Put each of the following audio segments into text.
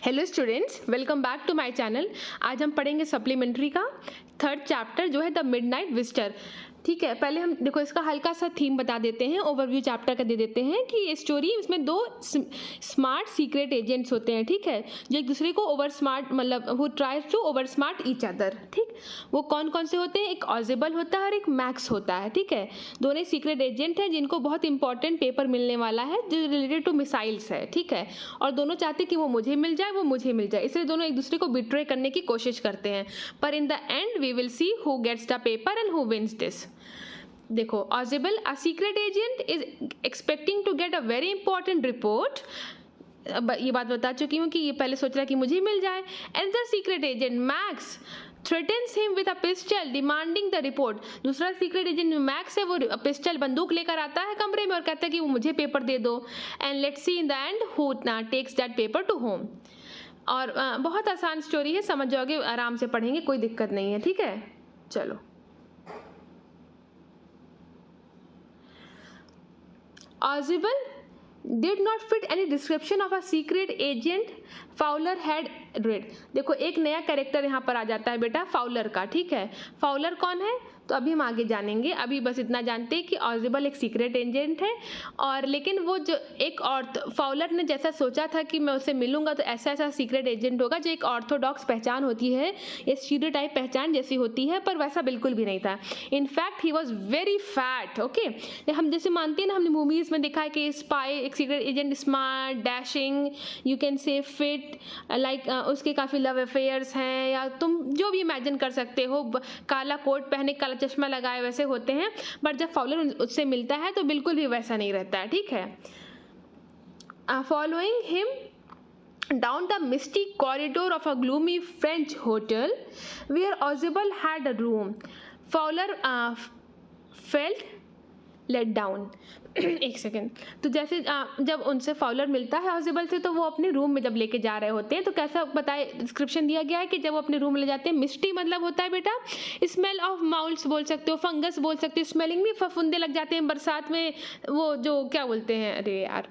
Hello students, welcome back to my channel. आज हम पढ़ेंगे सप्लीमेंट्री का थर्ड चैप्टर जो है द मिडनाइट विजिटर। ठीक है, पहले हम देखो इसका हल्का सा थीम बता देते हैं, ओवरव्यू चैप्टर का दे देते हैं कि ये स्टोरी, इसमें दो स्मार्ट सीक्रेट एजेंट्स होते हैं। ठीक है, जो एक दूसरे को ओवर स्मार्ट मतलब who tries to over smart each other. ठीक, वो कौन कौन से होते हैं? एक ऑजिबल होता है और एक मैक्स होता है। ठीक है, दोनों सीक्रेट एजेंट हैं जिनको बहुत इंपॉर्टेंट पेपर मिलने वाला है जो रिलेटेड टू मिसाइल्स है। ठीक है, और दोनों चाहते हैं कि वो मुझे मिल जाए, वो मुझे मिल जाए, इसलिए दोनों एक दूसरे को बिट्रे करने की कोशिश करते हैं। पर in the end we will see who gets the paper and who wins this. देखो, Ausable a secret agent is expecting to get a very important report. ये बात बता चुकी हूँ कि ये पहले सोच रहा है कि मुझे मिल जाए। And the secret agent max threatens him with a pistol demanding the report। दूसरा सीक्रेट एजेंट मैक्स है, वो पिस्टल बंदूक लेकर आता है कमरे में और कहता है कि वो मुझे पेपर दे दो। And let's see in the end who takes that paper to home. और बहुत आसान स्टोरी है, समझ जाओगे, आराम से पढ़ेंगे, कोई दिक्कत नहीं है। ठीक है, चलो। Ozible did not fit any description of a secret agent Fowler had read. देखो, एक नया कैरेक्टर यहाँ पर आ जाता है बेटा, फाउलर का। ठीक है, फाउलर कौन है तो अभी हम आगे जानेंगे। अभी बस इतना जानते हैं कि ऑजिबल एक सीक्रेट एजेंट है, और लेकिन वो जो एक और फाउलर ने जैसा सोचा था कि मैं उससे मिलूंगा तो ऐसा ऐसा सीक्रेट एजेंट होगा जो एक ऑर्थोडॉक्स पहचान होती है, ये स्टीरियोटाइप पहचान जैसी होती है, पर वैसा बिल्कुल भी नहीं था। In fact he was very fat. Okay, हम जैसे मानते हैं ना, हमने मूवीज में देखा है कि स्पाई एक secret agent smart, dashing, you can say fit, like उसके काफ़ी लव अफेयर्स हैं, या तुम जो भी इमेजिन कर सकते हो, काला कोट पहने काला चश्मा लगाए वैसे होते हैं। बट जब फाउलर उससे मिलता है तो बिल्कुल भी वैसा नहीं रहता है। ठीक है, following him down the misty corridor of a gloomy French hotel where Ozible had a room, Fowler felt let down। एक सेकेंड, तो जैसे जब उनसे फाउलर मिलता है ऑजिबल से, तो वो अपने रूम में जब लेके जा रहे होते हैं तो कैसा बताए, डिस्क्रिप्शन दिया गया है कि जब वो अपने रूम में ले जाते हैं, मिस्टी मतलब होता है बेटा स्मेल ऑफ माउल्स बोल सकते हो, फंगस बोल सकते हो, स्मेलिंग में फफूंदे लग जाते हैं बरसात में, वो जो क्या बोलते हैं, अरे यार,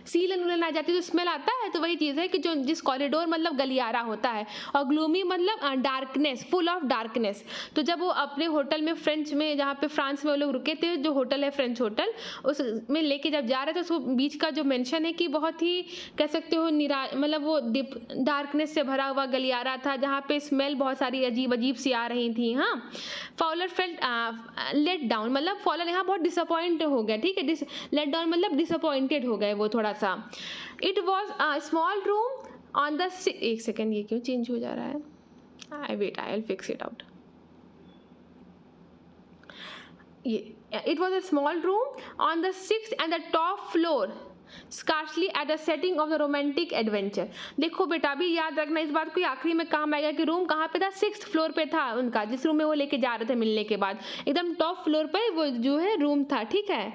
सीलन उलन आ जाती है तो स्मेल आता है। तो वही चीज़ है कि जो जिस कॉरिडोर मतलब गलियारा होता है, और ग्लूमी मतलब डार्कनेस, फुल ऑफ डार्कनेस। तो जब वो अपने होटल में, फ्रेंच में, जहाँ पे फ्रांस में वो लोग रुके थे, जो होटल है फ्रेंच होटल, उसमें लेके जब जा रहे थे, उसको बीच का जो मेंशन है कि बहुत ही कह सकते हो मतलब वो डार्कनेस से भरा हुआ गलियारा था जहाँ पे स्मेल बहुत सारी अजीब अजीब सी आ रही थी। हाँ, फाउलर फेल्ट लेट डाउन मतलब फाउलर यहाँ बहुत डिसअपॉइंट हो गया। ठीक है, लेट डाउन मतलब डिसअपॉइंटेड हो गए वो थोड़ा सा। It was a small room on the, एक सेकेंड, ये क्यों चेंज हो जा रहा है, I wait, I will fix it out. ये it was a small room on the 6th and the top floor scarcely at the setting of the romantic adventure. देखो बेटा, अभी याद रखना इस बात को, आखिरी में काम आएगा कि रूम कहाँ पे था, 6th फ्लोर पे था उनका, जिस रूम में वो लेके जा रहे थे मिलने के बाद, एकदम टॉप फ्लोर पे वो जो है रूम था। ठीक है,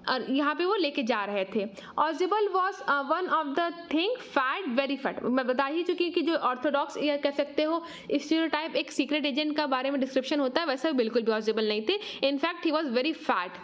और यहाँ पे वो लेके जा रहे थे। Ausable was one of the thing fat, very fat. मैं बता ही चुकी कि जो ऑर्थोडॉक्स या कह सकते हो स्टीरियोटाइप एक सीक्रेट एजेंट का बारे में डिस्क्रिप्शन होता है, वैसा बिल्कुल भी ऑजिबल नहीं थे। In fact he was very fat.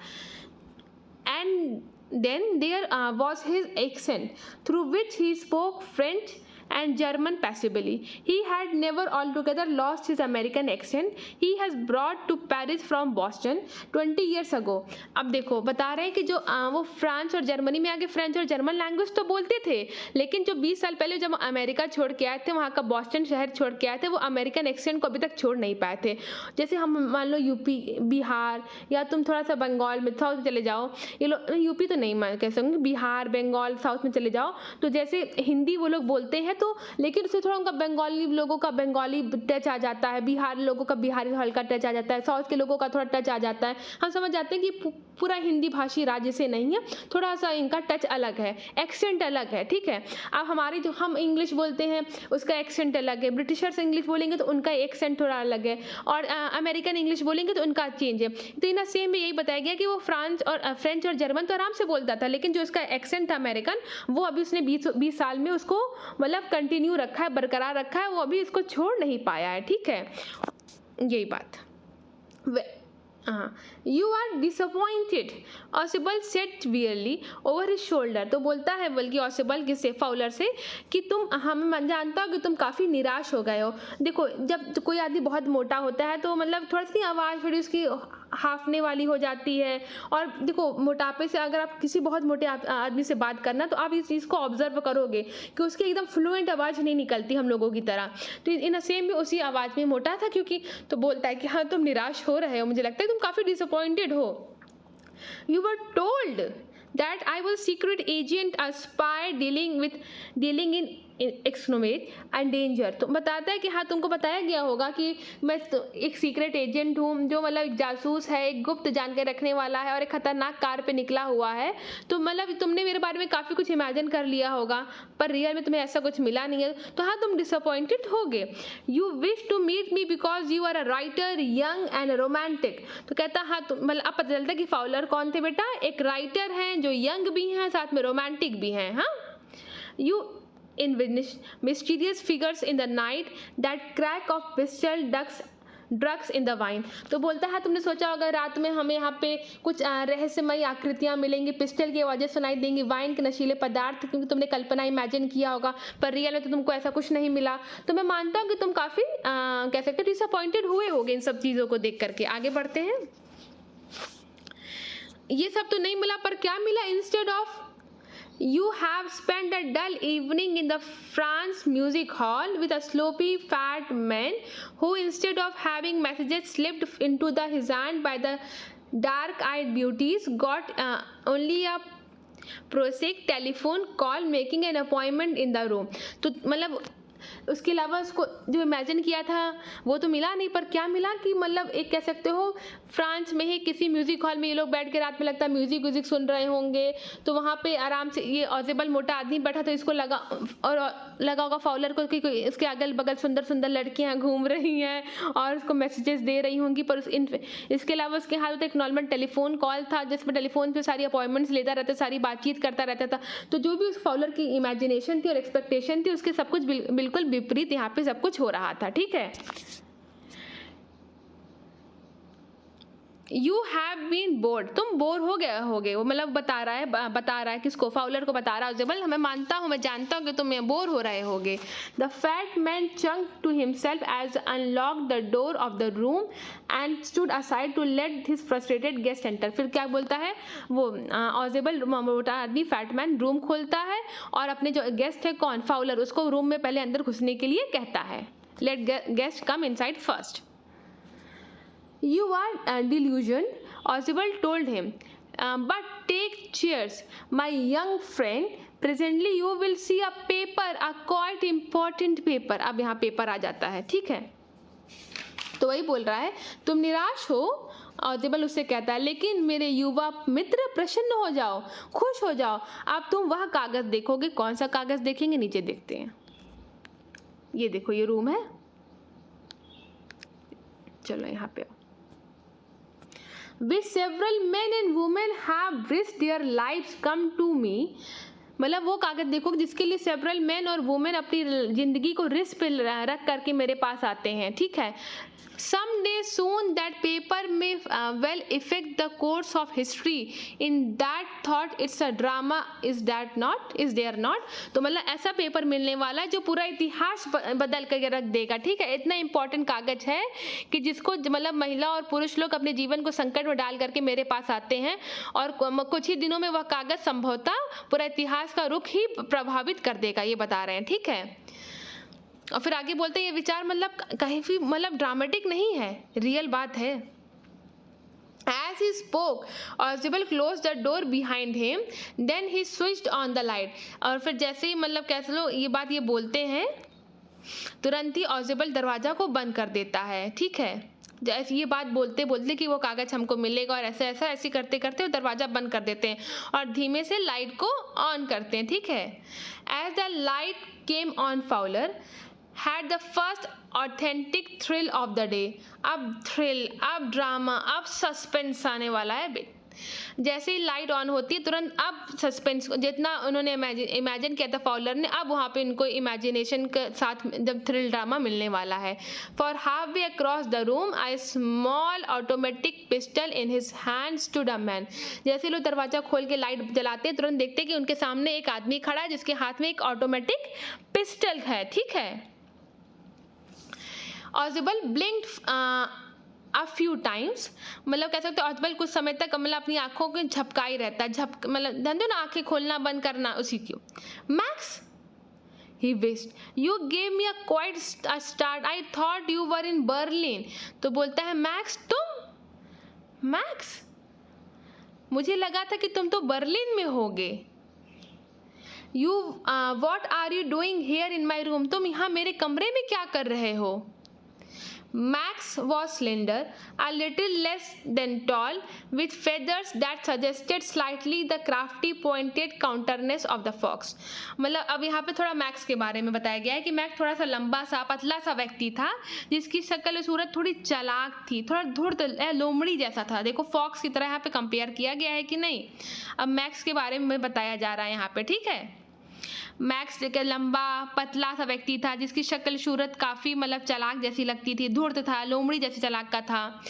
And then there was his accent through which he spoke French and German passably. He had never altogether lost his American accent. He has brought to Paris from Boston 20 years ago। अब देखो, बता रहे हैं कि जो वो France और Germany में आके फ्रेंच और जर्मन लैंग्वेज तो बोलते थे, लेकिन जो 20 साल पहले जब अमेरिका छोड़ के आए थे, वहाँ का बॉस्टन शहर छोड़ के आए थे, वो अमेरिकन एक्सेंट को अभी तक छोड़ नहीं पाए थे। जैसे हम मान लो यूपी, बिहार, या तुम थोड़ा सा बंगाल में, साउथ में चले जाओ, ये लोग यूपी तो नहीं मैं कह सकूँगी, बिहार, बंगाल, साउथ में चले जाओ, तो जैसे हिंदी वो लोग बोलते हैं तो, लेकिन उससे थोड़ा उनका बंगाली लोगों का बंगाली टच आ जाता है, बिहार लोगों का बिहारी हल्का टच आ जाता है, साउथ के लोगों का थोड़ा टच आ जाता है। हम समझ जाते हैं कि पूरा हिंदी भाषी राज्य से नहीं है, थोड़ा सा इनका टच अलग है, एक्सेंट अलग है। ठीक है, अब हमारी जो हम इंग्लिश बोलते हैं उसका एक्सेंट अलग है, ब्रिटिशर्स इंग्लिश बोलेंगे तो उनका एक्सेंट थोड़ा अलग है, और अमेरिकन इंग्लिश बोलेंगे तो उनका चेंज है। तो इन सेम में यही बताया गया कि वो फ्रेंच और जर्मन तो आराम से बोलता था, लेकिन जो उसका एक्सेंट था अमेरिकन, वो अभी उसने 20 साल में उसको मतलब कंटिन्यू रखा है, बरकरार रखा है, वो अभी इसको छोड़ नहीं पाया है। ठीक है, यही बात। You are disappointed, Ausable sat wearily over his shoulder. तो बोलता है बल्कि ऑसिबल किससे, फाउलर से, कि तुम, मैं जानता हूँ कि तुम काफ़ी निराश हो गए हो। देखो जब कोई आदमी बहुत मोटा होता है तो मतलब थोड़ी सी आवाज़ थोड़ी उसकी हाफने वाली हो जाती है। और देखो मोटापे से अगर आप किसी बहुत मोटे आदमी से बात करना तो आप इस चीज़ को ऑब्जर्व करोगे कि उसकी एकदम फ्लुएंट आवाज़ नहीं निकलती हम लोगों की तरह। तो इन अ सेम भी उसी आवाज़ में मोटा था क्योंकि, तो बोलता है कि हाँ तुम निराश हो रहे हो, मुझे लगता है तुम काफ़ी डिसअपॉइंटेड हो। You were told that I was secret agent, a spy dealing in excitement and danger. तो बताता है कि हाँ तुमको बताया गया होगा कि मैं एक सीक्रेट एजेंट हूँ जो मतलब एक जासूस है, एक गुप्त जानकारी रखने वाला है और एक खतरनाक कार पे निकला हुआ है। तो मतलब तुमने मेरे बारे में काफ़ी कुछ इमेजिन कर लिया होगा पर रियल में तुम्हें ऐसा कुछ मिला नहीं है, तो हाँ तुम डिसअपॉइंटेड होगे। You wish to meet me because you are a writer, young and romantic. तो कहता हाँ मतलब अब पता चलता है कि फाउलर कौन थे बेटा, एक राइटर हैं जो यंग भी हैं साथ में रोमांटिक भी हैं। हाँ, you in mysterious figures in the night, that crack of pistol drugs in the wine। तो बोलता है तुमने सोचा होगा रात में हमें यहाँ पे कुछ रहस्यमयी आकृतियाँ मिलेंगी, पिस्टल की आवाज़ें सुनाई देंगी, वाइन के नशीले पदार्थ, क्योंकि तुमने कल्पना इमेजिन किया होगा पर रियल में तो तुमको ऐसा कुछ नहीं मिला। तो मैं मानता हूँ कि तुम काफ़ी कह सकते हो डिसअपॉइंटेड हुए होगे इन सब चीज़ों को देख करके। आगे बढ़ते हैं। ये सब तो नहीं मिला पर क्या मिला, instead of you have spent a dull evening in the France Music Hall with a sloppy fat man who instead of having messages slipped into his hand by the dark-eyed beauties got only a prosaic telephone call making an appointment in the room। तो मतलब उसके अलावा उसको जो imagine किया था वो तो मिला नहीं, पर क्या मिला कि मतलब एक कह सकते हो फ्रांस में ही किसी म्यूज़िक हॉल में ये लोग बैठ के रात में लगता है म्यूज़िक सुन रहे होंगे। तो वहाँ पे आराम से ये ऑजिबल मोटा आदमी बैठा, तो इसको लगा होगा फाउलर को कि इसके अगल बगल सुंदर सुंदर लड़कियाँ घूम रही हैं और उसको मैसेजेस दे रही होंगी। पर इसके अलावा उसके हाथ में एक नॉर्मल टेलीफोन कॉल था जिसमें टेलीफोन पे सारी अपॉइंटमेंट्स लेता रहता, सारी बातचीत करता रहता था। तो जो भी उस फाउलर की इमेजिनेशन थी और एक्सपेक्टेशन थी उसके सब कुछ बिल्कुल विपरीत यहाँ पे सब कुछ हो रहा था। ठीक है, यू हैव बीन बोर्ड, तुम बोर हो गए होगे। वो मतलब बता रहा है किसको, फाउलर को बता रहा है ऑजिबल, मैं मानता हूँ, मैं जानता हूँ कि तुम बोर हो रहे होगे। The fat man chunk to himself as unlock the door of the room and stood aside to let his frustrated guest enter. फिर क्या बोलता है वो ऑजिबल, मोटा आदमी फैट मैन रूम खोलता है और अपने जो गेस्ट है कौन, फाउलर, उसको रूम में पहले अंदर घुसने के लिए कहता है, let guest come inside first. You are delusioned, Oswald told him. But take chairs, my young friend. Presently you will see a paper, a quite important paper। अब यहाँ पेपर आ जाता है। ठीक है, तो वही बोल रहा है तुम निराश हो, ऑजिबल उससे कहता है, लेकिन मेरे युवा मित्र प्रसन्न हो जाओ, खुश हो जाओ, अब तुम वह कागज़ देखोगे। कौन सा कागज़ देखेंगे, नीचे देखते हैं। ये देखो ये रूम है, चलो यहाँ पे। With several men and women have risked their lives come to me। मतलब वो कागज़ देखो जिसके लिए सेवरल मैन और वुमेन अपनी ज़िंदगी को रिस्क पे रख करके मेरे पास आते हैं। ठीक है, some day soon that paper may well affect the course of history in that thought it's a drama, is there not। तो मतलब ऐसा पेपर मिलने वाला है जो पूरा इतिहास बदल कर रख देगा। ठीक है, इतना इंपॉर्टेंट कागज है कि जिसको मतलब महिला और पुरुष लोग अपने जीवन को संकट में डाल करके मेरे पास आते हैं और कुछ ही दिनों में वह कागज संभवतः पूरा इतिहास का रुख ही प्रभावित कर देगा, ये बता रहे हैं। ठीक है, और फिर आगे बोलते हैं ये विचार मतलब कहीं भी मतलब ड्रामेटिक नहीं है, रियल बात है। As he spoke, Oswald closed the door behind him, then he switched on the light। और फिर जैसे ही मतलब कैसे लोग ये बोलते हैं तुरंत ही ऑजिबल दरवाजा को बंद कर देता है। ठीक है, जैसे ये बात बोलते बोलते कि वो कागज हमको मिलेगा और ऐसे करते करते वो दरवाजा बंद कर देते हैं और धीमे से लाइट को ऑन करते हैं। ठीक है, as the light came on, Fowler had the first authentic thrill of the day। अब थ्रिल, अब ड्रामा, अब सस्पेंस आने वाला है। जैसे ही लाइट ऑन होती है तुरंत अब सस्पेंस जितना उन्होंने इमेजिन किया था फाउलर ने, अब वहाँ पे इनको इमेजिनेशन के साथ जब थ्रिल ड्रामा मिलने वाला है। For half way across the room I small automatic pistol in his hand stood a man. जैसे लोग दरवाजा खोल के लाइट जलाते हैं तुरंत देखते हैं कि उनके सामने एक आदमी खड़ा है जिसके हाथ में एक ऑटोमेटिक पिस्टल है, ठीक है। ऑजिबल ब्लिंक्ड a few times, मतलब कह सकते हो ऑजिबल कुछ समय तक मतलब अपनी आंखों को झपकाई रहता है, मतलब धंधो ना आंखें खोलना बंद करना उसी की। Max he wished you gave me a quite a start, I thought you were in Berlin। तो बोलता है मैक्स तुम, मैक्स मुझे लगा था कि तुम तो बर्लिन में होगे। You what are you doing here in my room, तुम यहाँ मेरे कमरे में क्या कर रहे हो। Max was slender, a little less than tall, with feathers that suggested slightly the crafty pointed counterness of the fox। मतलब अब यहाँ पे थोड़ा मैक्स के बारे में बताया गया है कि मैक्स थोड़ा सा लंबा सा पतला सा व्यक्ति था जिसकी शक्ल सूरत थोड़ी चालाक थी, थोड़ा धूर्त लोमड़ी जैसा था। देखो फॉक्स की तरह यहाँ पे कंपेयर किया गया है कि नहीं। अब मैक्स के बारे में बताया जा रहा है यहाँ पे, ठीक है। मैक्स लंबा पतला सा व्यक्ति था जिसकी शक्ल सूरत काफ़ी मतलब चालाक जैसी लगती थी, धूर्त था, लोमड़ी जैसी चालाक का था।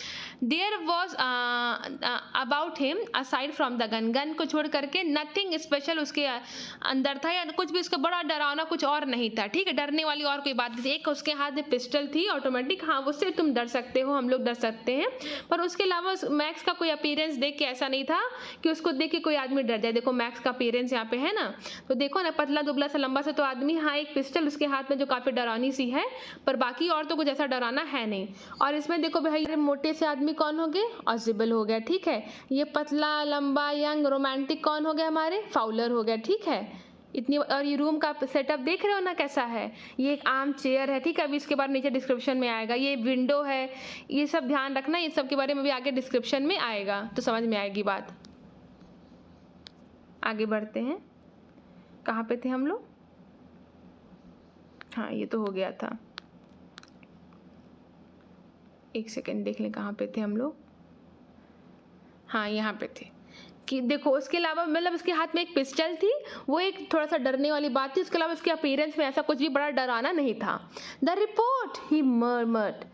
There was about him aside from the gun, gun को छोड़ करके नथिंग स्पेशल उसके अंदर था, या कुछ भी उसका बड़ा डरावना कुछ और नहीं था, ठीक है। डरने वाली और कोई बात नहीं थी। एक उसके हाथ में पिस्टल थी ऑटोमेटिक, हाँ उससे तुम डर सकते हो, हम लोग डर सकते हैं, पर उसके अलावा मैक्स का कोई अपीयरेंस देख के ऐसा नहीं था कि उसको देख के कोई आदमी डर जाए। देखो मैक्स का अपीयरेंस यहाँ पे है ना, तो देखो ना पतला दुबला सा लंबा सा तो आदमी, हाँ एक पिस्टल उसके हाथ में जो काफ़ी डरावनी सी है, पर बाकी और तो कुछ ऐसा डराना है नहीं। और इसमें देखो भाई मोटे से आदमी कौन हो गए, ऑजिबल हो गया, ठीक है। ये पतला लंबा यंग रोमांटिक कौन हो गया, हमारे फाउलर हो गया, ठीक है। इतनी, और ये रूम का सेटअप देख रहे हो ना कैसा है, ये एक आर्म चेयर है, ठीक है। अभी इसके बाद नीचे डिस्क्रिप्शन में आएगा, ये विंडो है, ये सब ध्यान रखना, ये सब के बारे में भी आगे डिस्क्रिप्शन में आएगा तो समझ में आएगी बात। आगे बढ़ते हैं, कहाँ पे थे हम लोग, हाँ ये तो हो गया था, एक सेकेंड देख लें कहाँ पे थे हम लोग, हाँ यहाँ पे थे कि देखो उसके अलावा मतलब उसके हाथ में एक पिस्टल थी, वो एक थोड़ा सा डरने वाली बात थी। उसके अलावा उसके अपीयरेंस में ऐसा कुछ भी बड़ा डराना नहीं था। The report he murmured,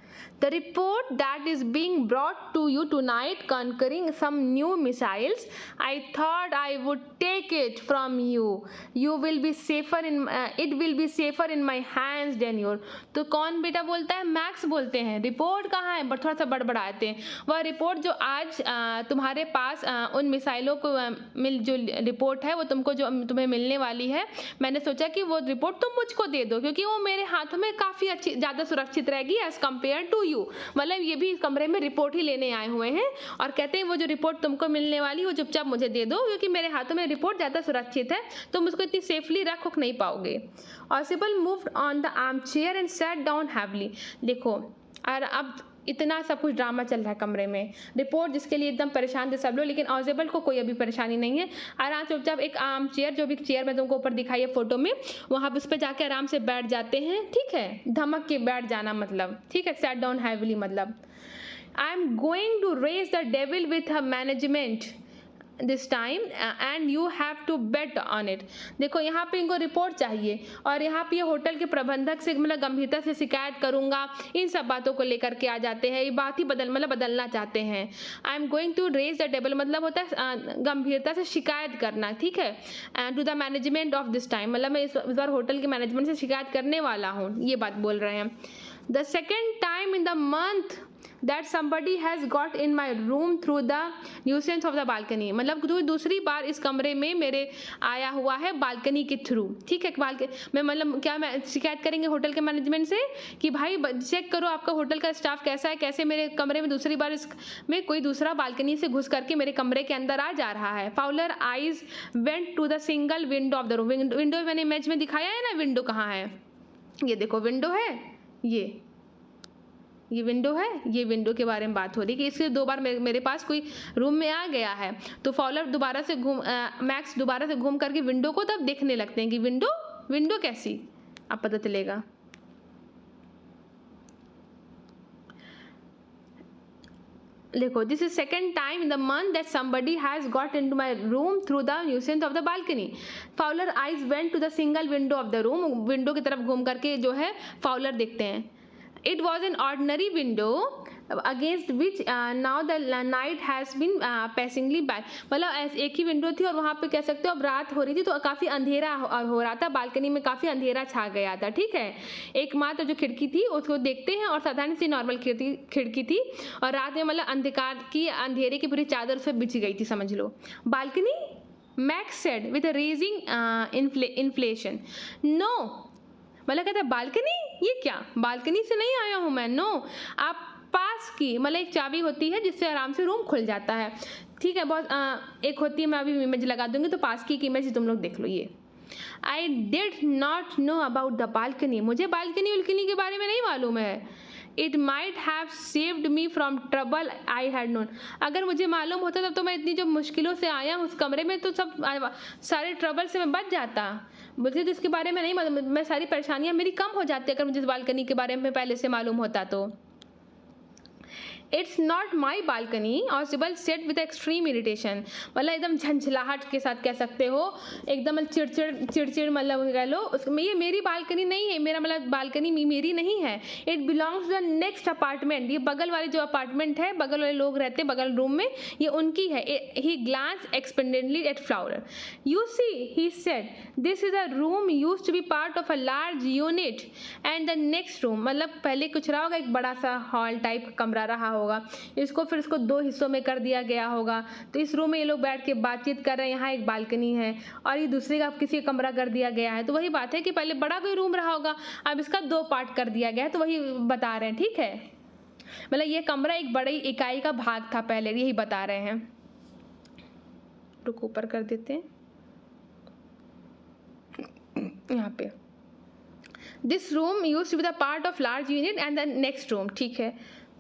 the report that is being brought to you tonight concerning some new missiles, I thought I would take it from you, you will be safer in it will be safer in my hands than your। तो कौन बेटा बोलता है, max बोलते हैं। Report कहाँ है, थोड़ा सा बड़बड़ाते हैं। वह रिपोर्ट जो आज तुम्हारे पास उन मिसाइलों को जो रिपोर्ट है वो तुमको जो तुम्हें मिलने वाली है, मैंने सोचा कि वो रिपोर्ट तुम मुझको दे दो क्योंकि वो मेरे हाथों में काफ़ी अच्छी ज़्यादा सुरक्षित रहेगी एज कम्पेयर टू यू। मतलब ये भी कमरे में रिपोर्ट ही लेने आए हुए हैं और कहते हैं वो जो रिपोर्ट तुमको मिलने वाली वो चुपचाप मुझे दे दो क्योंकि मेरे हाथों में रिपोर्ट ज़्यादा सुरक्षित है, तुम उसको इतनी सेफली रख नहीं पाओगे। ऑसिबल moved on the arm chair and set down heavily. देखो और अब इतना सब कुछ ड्रामा चल रहा है कमरे में, रिपोर्ट जिसके लिए एकदम परेशान थे सब लोग, लेकिन ऑजिबल को कोई अभी परेशानी नहीं है। आराम से चुपचाप एक आर्म चेयर, जो भी चेयर में तुमको ऊपर दिखाई है फोटो में, वहाँ पर उस पर जाके आराम से बैठ जाते हैं, ठीक है। धमक के बैठ जाना मतलब, ठीक है। सैट डाउन हैवली मतलब I am going to raise the devil with a management this time and you have to bet on it. देखो यहाँ पे इनको रिपोर्ट चाहिए और यहाँ पे ये होटल के प्रबंधक से मतलब गंभीरता से शिकायत करूँगा, इन सब बातों को लेकर के आ जाते हैं। ये बात ही बदलना चाहते हैं। I am going to raise the table मतलब होता है गंभीरता से शिकायत करना, ठीक है। To the management of this time मतलब मैं इस बार होटल के मैनेजमेंट से शिकायत करने वाला हूँ, ये बात बोल रहे हैं। The second time in the month that somebody has got in my room through the nuisance of the balcony, मतलब दूसरी बार इस कमरे में मेरे आया हुआ है बालकनी के थ्रू, ठीक है। मैं मतलब क्या मैं शिकायत करेंगे होटल के मैनेजमेंट से कि भाई चेक करो आपका होटल का स्टाफ कैसा है, कैसे मेरे कमरे में दूसरी बार इस में कोई दूसरा बालकनी से घुस करके मेरे कमरे के अंदर आ जा रहा है। Fowler eyes went to the single window of the room. Window मैंने इमेज में दिखाया है ना, विंडो कहाँ है, ये देखो विंडो है, ये विंडो है, ये विंडो के बारे में बात हो रही कि इससे दो बार मेरे पास कोई रूम में आ गया है। तो फॉलर दोबारा से मैक्स दोबारा से घूम करके विंडो को तब देखने लगते हैं कि विंडो कैसी, अब पता चलेगा। देखो, this is second time in the month that somebody has got into my room through the nuisance of the balcony. Fowler eyes went to the single window of the room. Window की तरफ घूम करके जो है Fowler देखते हैं. It was an ordinary window against which now the night has been passingly by. मतलब एक ही विंडो थी और वहाँ पे कह सकते हो अब रात हो रही थी तो काफ़ी अंधेरा हो रहा था, बालकनी में काफ़ी अंधेरा छा गया था. ठीक है, एकमात्र जो खिड़की थी उसको देखते हैं और साधारण सी नॉर्मल खिड़की थी और रात में मतलब अंधकार की अंधेरे की पूरी चादर से बिछ गई थी समझ लो. Balcony, Max said with raising inflation. No, मतलब कहता है बालकनी, ये क्या, बालकनी से नहीं आया हूँ मैं. नो, आप पास की, मतलब एक चाबी होती है जिससे आराम से रूम खुल जाता है. ठीक है, बहुत एक होती है, मैं अभी इमेज लगा दूंगी तो पास की इमेज तुम लोग देख लो. ये I did not know about the balcony. मुझे बालकनी उल्कनी के बारे में नहीं मालूम है. It might have saved me from trouble I had known. अगर मुझे मालूम होता तब तो मैं इतनी जो मुश्किलों से आया उस कमरे में तो सब सारे ट्रबल से मैं बच जाता. मुझे तो इसके बारे में नहीं मालूम, मैं सारी परेशानियां मेरी कम हो जाती अगर मुझे इस बालकनी के बारे में पहले से मालूम होता तो. It's not my balcony, ऑसिबल set with extreme irritation. मतलब एकदम झंझलाहट के साथ कह सकते हो, एकदम चिड़चिड़ मतलब कह लो उसमें, ये मेरी बालकनी नहीं है, मेरा मतलब बालकनी मेरी नहीं है. It belongs to the next apartment. ये बगल वाले जो अपार्टमेंट है, बगल वाले लोग रहते हैं बगल रूम में, ये उनकी है. He glance expectantly at Fowler. You see, he said, this is a room used to be part of a large unit and the next room. मतलब पहले कुछ रहा होगा, एक बड़ा सा हॉल टाइप कमरा रहा होगा, इसको फिर इसको दो हिस्सों में कर दिया गया होगा. तो इस रूम में ये लोग बैठ के बातचीत कर रहे हैं, यहाँ एक बालकनी है और ये दूसरे का किसी का कमरा कर दिया गया है. तो वही बात है कि पहले बड़ा कोई रूम रहा होगा, अब इसका दो पार्ट कर दिया गया है, तो वही बता रहे हैं. ठीक है, मतलब ये कमरा एक बड़ी इकाई का भाग था पहले, यही बता रहे हैं. रुको ऊपर कर देते हैं यहाँ पे. This room used to be the part of large unit and the next room. ठीक है,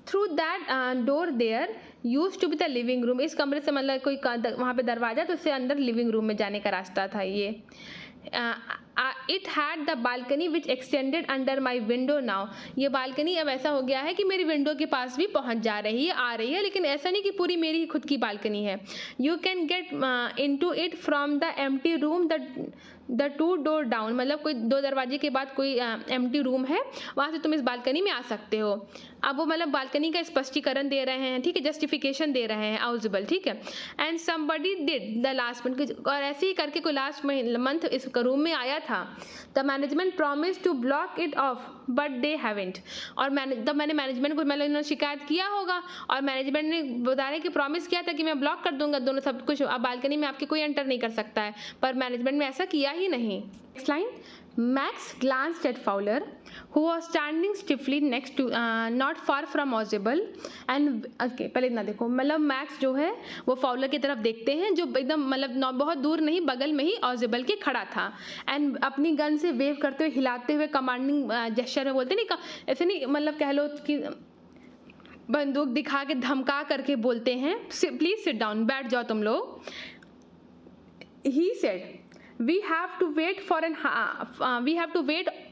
through that door there use to be the living room. इस कमरे से मतलब कोई वहाँ पे दरवाजा, तो उससे अंदर लिविंग रूम में जाने का रास्ता था. ये it had the balcony which extended under my window now. ये बालकनी अब ऐसा हो गया है कि मेरी विंडो के पास भी पहुँच जा रही है, आ रही है, लेकिन ऐसा नहीं कि पूरी मेरी खुद की बालकनी है. You can get into it from the empty room the two door down. मतलब कोई दो दरवाजे के बाद कोई एम्प्टी रूम है, वहाँ से तुम इस बालकनी में आ सकते हो. अब वो मतलब बालकनी का स्पष्टीकरण दे रहे हैं. ठीक है, जस्टिफिकेशन दे रहे हैं, आउजिबल. ठीक है, and somebody did the last month, और ऐसे ही करके कोई लास्ट मंथ इस रूम में आया था. The management promise to block it off but they haven't. और तब मैंने मैनेजमेंट को मतलब इन्होंने शिकायत किया होगा और मैनेजमेंट ने बता रहे कि प्रॉमिस किया था कि मैं ब्लॉक कर दूंगा दोनों सब कुछ, अब बालकनी में आपके कोई एंटर नहीं कर सकता है, पर मैनेजमेंट ने ऐसा किया ही नहीं. Next line. Max glanced at Fowler, who was standing stiffly next to, not far from Ausable, and okay, पहले इतना देखो, मतलब मैक्स जो है वो फाउलर की तरफ देखते हैं जो एकदम मतलब बहुत दूर नहीं, बगल में ही ऑजिबल के खड़ा था. एंड अपनी गन से वेव करते हुए, हिलाते हुए, कमांडिंग जेस्चर में बोलते नहीं, ऐसे नहीं, मतलब कह लो कि बंदूक दिखा के धमका करके बोलते हैं, प्लीज सिट डाउन, बैठ जाओ तुम लोग. He said, we have to wait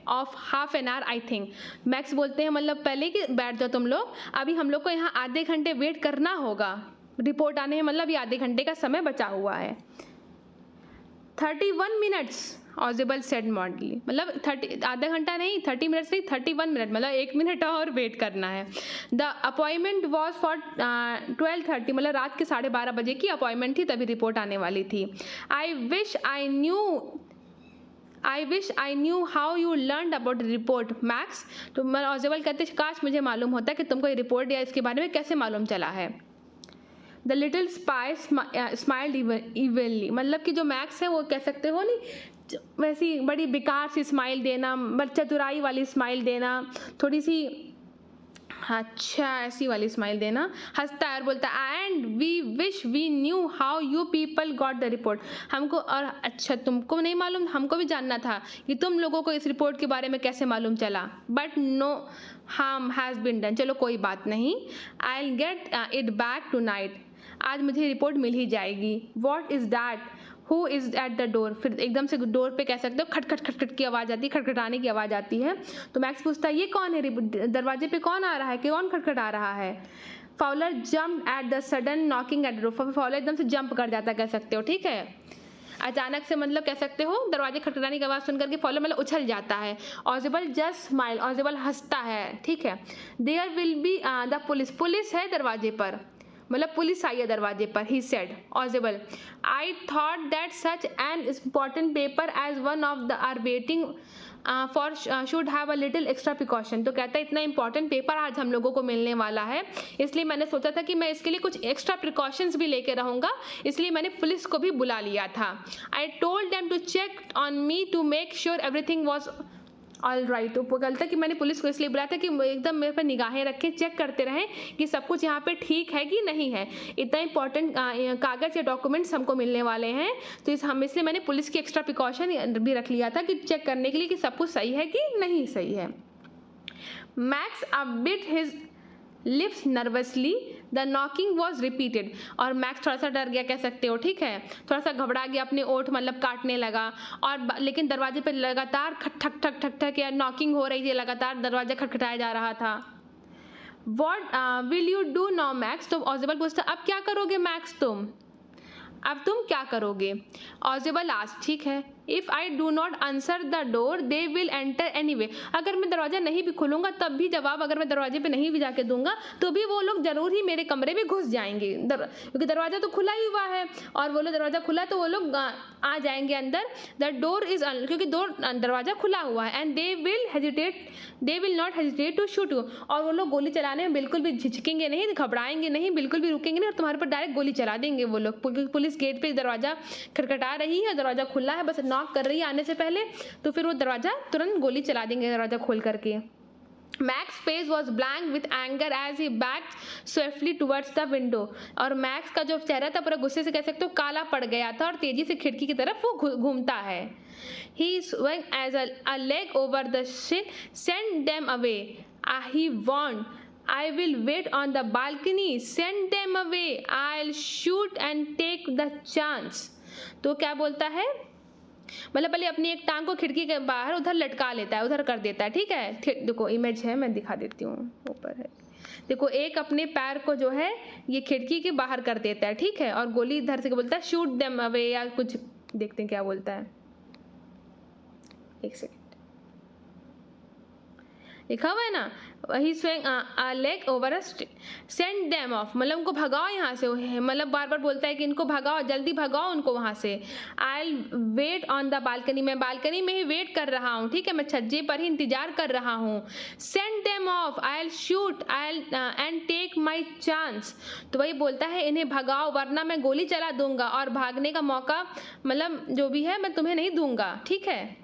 of half an hour I think. Max बोलते हैं मतलब पहले कि बैठ जाओ तुम लोग, अभी हम लोग को यहाँ आधे घंटे वेट करना होगा, रिपोर्ट आने में, मतलब ये आधे घंटे का समय बचा हुआ है. 31 minutes ऑजिबल सेड मॉडली. मतलब 30, आधा घंटा नहीं, 30 मिनट्स नहीं, 31 मिनट, मतलब 1 मिनट और वेट करना है. द अपॉइंटमेंट वॉज फॉर 12:30, मतलब रात के 12:30 बजे की अपॉइंटमेंट थी, तभी रिपोर्ट आने वाली थी. I wish I knew how you learn about report max. तो ऑजिबल कहते काश मुझे मालूम होता कि तुमको ये रिपोर्ट या इसके बारे में कैसे मालूम चला है. The little spy smiled evenly. मतलब कि जो मैक्स है वो कह सकते हो नहीं, वैसी बड़ी बेकार सी स्माइल देना, चतुराई वाली स्माइल देना, थोड़ी सी अच्छा ऐसी वाली स्माइल देना, हंसता है और बोलता है and we wish we knew how you people got the report. हमको, और अच्छा तुमको नहीं मालूम, हमको भी जानना था कि तुम लोगों को इस रिपोर्ट के बारे में कैसे मालूम चला. But no harm has been done. चलो कोई बात नहीं, I will get it back tonight. आज मुझे रिपोर्ट मिल ही जाएगी. What is that, who is at the door. फिर एकदम से डोर पे कह सकते हो खटखट खटखट की आवाज़ आती है, खटखटाने की आवाज़ आती है. तो मैक्स पूछता है ये कौन है, दरवाजे पे कौन आ रहा है, कौन खटखटा रहा है. Fowler jump at the sudden knocking at the door, Fowler एकदम से जंप कर जाता कह सकते हो, ठीक है, अचानक से मतलब कह सकते हो दरवाजे खटखटाने की आवाज़ सुनकर के फाउलर मतलब उछल जाता है। ऑजिबल जस्ट स्माइल, ऑजिबल हंसता है, ठीक है। There will be the police, police है दरवाजे पर, मतलब पुलिस आई है दरवाजे पर। He said Ausable, I thought that such an important paper as one of the are waiting for should have a little extra precaution. तो कहता है इतना इंपॉर्टेंट पेपर आज हम लोगों को मिलने वाला है, इसलिए मैंने सोचा था कि मैं इसके लिए कुछ एक्स्ट्रा प्रिकॉशंस भी लेके रहूँगा, इसलिए मैंने पुलिस को भी बुला लिया था। I told them to check on me to make sure everything was all right. तो बोलता कि मैंने पुलिस को इसलिए बुलाया था कि एकदम मेरे पर निगाहें रखें, चेक करते रहें कि सब कुछ यहाँ पे ठीक है कि नहीं है, इतना इंपॉर्टेंट कागज़ या डॉक्यूमेंट्स हमको मिलने वाले हैं, तो इसलिए मैंने पुलिस की एक्स्ट्रा प्रिकॉशन भी रख लिया था कि चेक करने के लिए कि सब कुछ सही है कि नहीं सही है। Max bit his lips nervously, the knocking was repeated. और मैक्स थोड़ा सा डर गया कह सकते हो, ठीक है, थोड़ा सा घबरा गया, अपने ओठ मतलब काटने लगा, और लेकिन दरवाजे पे लगातार ठक ठक ठक ठक ठक या नॉकिंग हो रही थी, लगातार दरवाजा खटखटाया जा रहा था। What will you do now max? तो ऑजिबल पूछता अब क्या करोगे मैक्स, अब तुम क्या करोगे? ऑजिबल आज ठीक है, if I do not answer the door they will enter any way. अगर मैं दरवाज़ा नहीं भी खोलूँगा तब भी जवाब अगर मैं दरवाजे पे नहीं भी जाके दूंगा तो भी वो लोग ज़रूर ही मेरे कमरे में घुस जाएंगे, क्योंकि दरवाज़ा तो खुला ही हुआ है, और वो लोग दरवाज़ा खुला तो वो लोग आ जाएंगे अंदर। द डोर इज़ क्योंकि दरवाज़ा खुला हुआ है, and they will not hesitate to shoot you. और वो लोग गोली चलाने में बिल्कुल भी झिझकेंगे नहीं, घबराएंगे नहीं, बिल्कुल भी रुकेंगे नहीं, और तुम्हारे पर डायरेक्ट गोली चला देंगे वो लोग। पुलिस गेट पे दरवाज़ा खटखटा रही है, दरवाज़ा खुला है, बस नॉक कर रही है आने से पहले, तो फिर वो दरवाज़ा तुरंत गोली चला देंगे दरवाज़ा खोल करके। Max face was blank with anger as he backed swiftly towards the window. और मैक्स का जो चेहरा था पूरा गुस्से से कह सकते हो काला पड़ गया था, और तेजी से खिड़की की तरफ वो घूमता है। He swung as a leg over the sill, send them away. He warned, I will wait on the balcony. Send them away. I'll shoot and take the chance. तो क्या बोलता है, मतलब पहले अपनी एक टांग को खिड़की के बाहर उधर लटका लेता है, उधर कर देता है, ठीक है। देखो इमेज है, मैं दिखा देती हूँ, ऊपर है, देखो एक अपने पैर को जो है ये खिड़की के बाहर कर देता है, ठीक है, और गोली इधर से बोलता है शूट देम अवे या कुछ, देखते हैं क्या बोलता है, एक सेकेंड, लिखा हुआ है ना, he swing a leg over a send them off, मतलब उनको भगाओ यहाँ से, मतलब बार बार बोलता है कि इनको भगाओ, जल्दी भगाओ उनको वहाँ से। I wait on the balcony, मैं बालकनी में ही वेट कर रहा हूँ, ठीक है, मैं छज्जे पर ही इंतजार कर रहा हूँ। Send them off, I will shoot I and take my chance. तो वही बोलता है इन्हें भगाओ वरना मैं गोली चला दूंगा, और भागने का मौका मतलब जो भी है मैं तुम्हें नहीं दूंगा, ठीक है,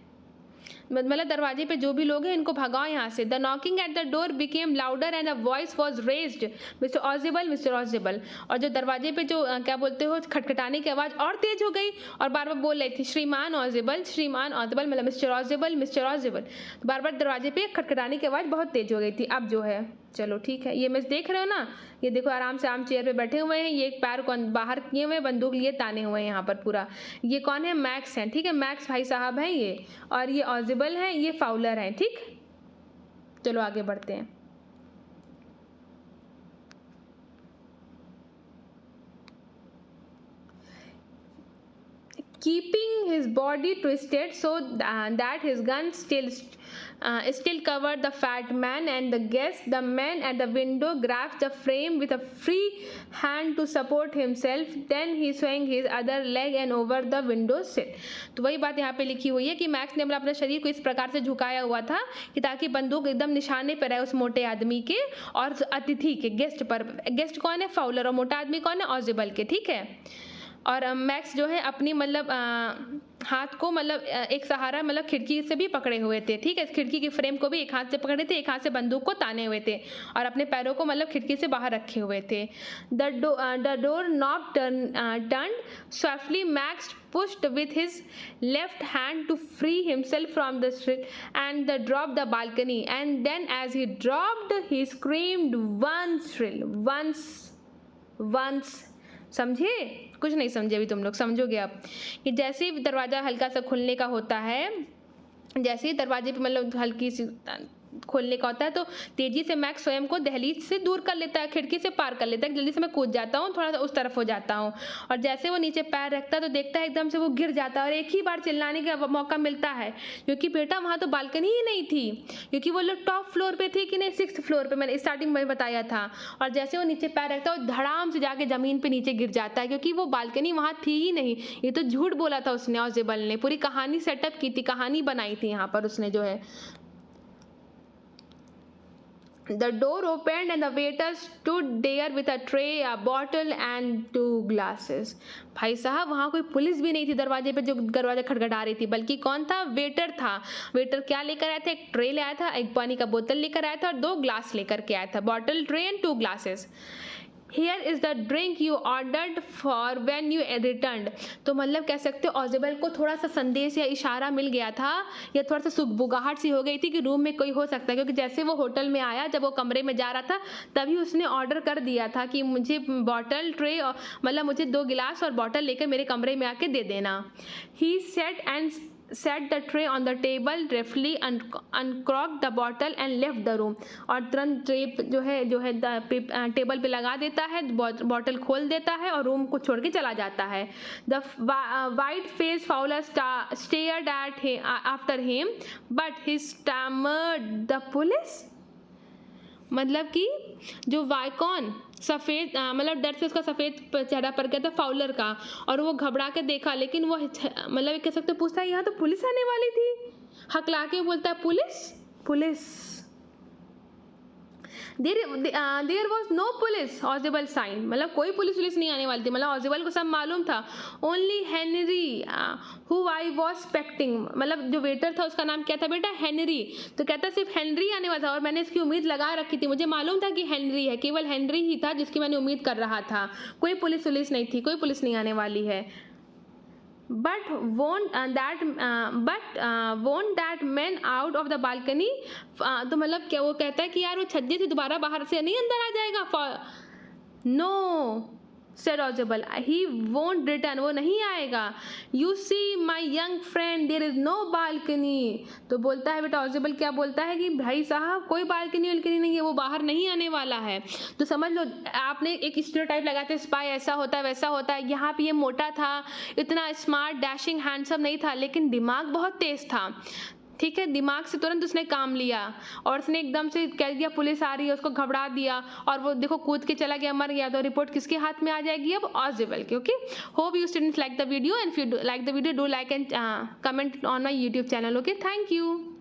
मतलब दरवाजे पे जो भी लोग हैं इनको भगाओ यहाँ से। The knocking at the door became louder and the voice was raised, mister Ausable, mister Ausable. और जो दरवाजे पे जो क्या बोलते हो खटखटाने की आवाज़ और तेज हो गई, और बार बार बोल रही थी श्रीमान ऑजिबल, श्रीमान ऑजिबल, मतलब मिस्टर ऑजिबल, मिस्टर ऑजिबल। बार बार दरवाजे पे खटखटाने की आवाज़ बहुत तेज हो गई थी। अब जो है चलो ठीक है, ये इमेज देख रहे हो ना, ये देखो आराम से आम चेयर पे बैठे हुए हैं, ये एक पैर को बाहर किए हुए, बंदूक लिए ताने हुए हैं यहाँ पर पूरा। ये कौन है? मैक्स हैं, ठीक है, मैक्स भाई साहब हैं ये, और ये ऑजिबल हैं, ये फाउलर हैं, ठीक। चलो आगे बढ़ते हैं। Keeping his body twisted so that his gun still covered the fat man and the guest, the man at the window grabbed the frame with a free hand to support himself. Then he swung his other leg and over the window sill. तो वही बात यहाँ पे लिखी हुई है कि max ने अपने शरीर को इस प्रकार से झुकाया हुआ था कि ताकि बंदूक एकदम निशाने पर रहे उस मोटे आदमी के और अतिथि के, गेस्ट पर। गेस्ट कौन है? फाउलर। और मोटा आदमी कौन है? ऑजिबल के, ठीक है। और मैक्स जो है अपनी मतलब हाथ को मतलब एक सहारा मतलब खिड़की से भी पकड़े हुए थे, ठीक है, खिड़की की फ्रेम को भी एक हाथ से पकड़े थे, एक हाथ से बंदूक को ताने हुए थे, और अपने पैरों को मतलब खिड़की से बाहर रखे हुए थे। The door knob turned swiftly. Max pushed with his left hand to free himself from the sill and dropped the balcony, and then as he dropped he screamed one shrill, once. समझे? कुछ नहीं समझे अभी, तुम लोग समझोगे अब कि जैसे ही दरवाज़ा हल्का सा खुलने का होता है, जैसे ही दरवाजे पे मतलब हल्की सी खोलने का होता है, तो तेजी से मैक्स स्वयं को दहलीज से दूर कर लेता है, खिड़की से पार कर लेता है, जल्दी से मैं कूद जाता हूँ, थोड़ा सा उस तरफ हो जाता हूँ। और जैसे वो नीचे पैर रखता है तो देखता है एकदम से वो गिर जाता है और एक ही बार चिल्लाने का मौका मिलता है, क्योंकि बेटा वहाँ तो बालकनी ही नहीं थी, क्योंकि वो लोग टॉप फ्लोर पे थे कि नहीं, 6th फ्लोर पे, मैंने स्टार्टिंग में बताया था। और जैसे वो नीचे पैर रखता है वो धड़ाम से जाके जमीन पे नीचे गिर जाता है, क्योंकि वो बालकनी वहाँ थी ही नहीं। ये तो झूठ बोला था उसने, ऑजिबल ने पूरी कहानी सेटअप की थी, कहानी बनाई थी यहाँ पर उसने जो है। The door opened and the waiter stood there with a tray, a bottle and 2 glasses. भाई साहब वहाँ कोई पुलिस भी नहीं थी दरवाजे पे जो दरवाजा खटखटा रही थी, बल्कि कौन था, वेटर था। वेटर क्या लेकर आया था, एक ट्रे ले आया था, एक पानी का बोतल लेकर आया था और 2 ग्लास लेकर के आया था, bottle, tray and 2 glasses. Here is the drink you ordered for when you returned. तो मतलब कह सकते हो ऑजिबल को थोड़ा सा संदेश या इशारा मिल गया था, या थोड़ा सा सुगबुगाहट सी हो गई थी कि रूम में कोई हो सकता है, क्योंकि जैसे वो होटल में आया, जब वो कमरे में जा रहा था तभी उसने ऑर्डर कर दिया था कि मुझे बॉटल, ट्रे, मतलब मुझे 2 गिलास और बॉटल लेकर मेरे कमरे में आके दे देना। He said and set the tray on the table, roughly uncorked the bottle and left the room. और तुरंत ट्रे जो है टेबल पे लगा देता है, बॉटल खोल देता है और रूम को छोड़ के चला जाता है। The white faced fowler stared at him after him, but he stammered, "The police?" मतलब कि जो वाइकॉन सफ़ेद, मतलब डर से उसका सफ़ेद चेहरा पड़ गया था फाउलर का, और वो घबरा के देखा, लेकिन वो मतलब कह सकते पूछता है यहाँ तो पुलिस आने वाली थी, हकला के बोलता है police, police. There was no police, Ausable sign, मतलब कोई पुलिस नहीं आने वाली थी, मतलब ऑजिबल को सब मालूम था। Only Henry who I was expecting, मतलब जो वेटर था उसका नाम क्या था बेटा, हेनरी। तो कहता सिर्फ हेनरी आने वाला था और मैंने इसकी उम्मीद लगा रखी थी, मुझे मालूम था कि हेनरी है, केवल हेनरी ही था जिसकी मैंने उम्मीद कर रहा था, कोई पुलिस नहीं थी, कोई पुलिस नहीं आने वाली है। But won't that man out of the balcony? तो मतलब क्या वो कहता है कि यार वो छज्जे से दोबारा बाहर से नहीं अंदर आ जाएगा? No, said Ozable, he won't return, वो नहीं आएगा। You see my young friend, there is no balcony. तो बोलता है बेटा ऑजिबल, क्या बोलता है कि भाई साहब कोई बालकनी नहीं है, वो बाहर नहीं आने वाला है। तो समझ लो आपने एक स्टीरियोटाइप लगाते, स्पाई ऐसा होता है वैसा होता है, यहाँ पे ये मोटा था, इतना स्मार्ट, डैशिंग, हैंडसम नहीं था, लेकिन दिमाग बहुत तेज था, ठीक है, दिमाग से तुरंत उसने काम लिया और उसने एकदम से कह दिया पुलिस आ रही है, उसको घबरा दिया और वो देखो कूद के चला गया, मर गया। तो रिपोर्ट किसके हाथ में आ जाएगी अब, ऑजिबल के। Okay, hope you students like the video, and if you like the video do like and comment on my YouTube channel. Okay, thank you.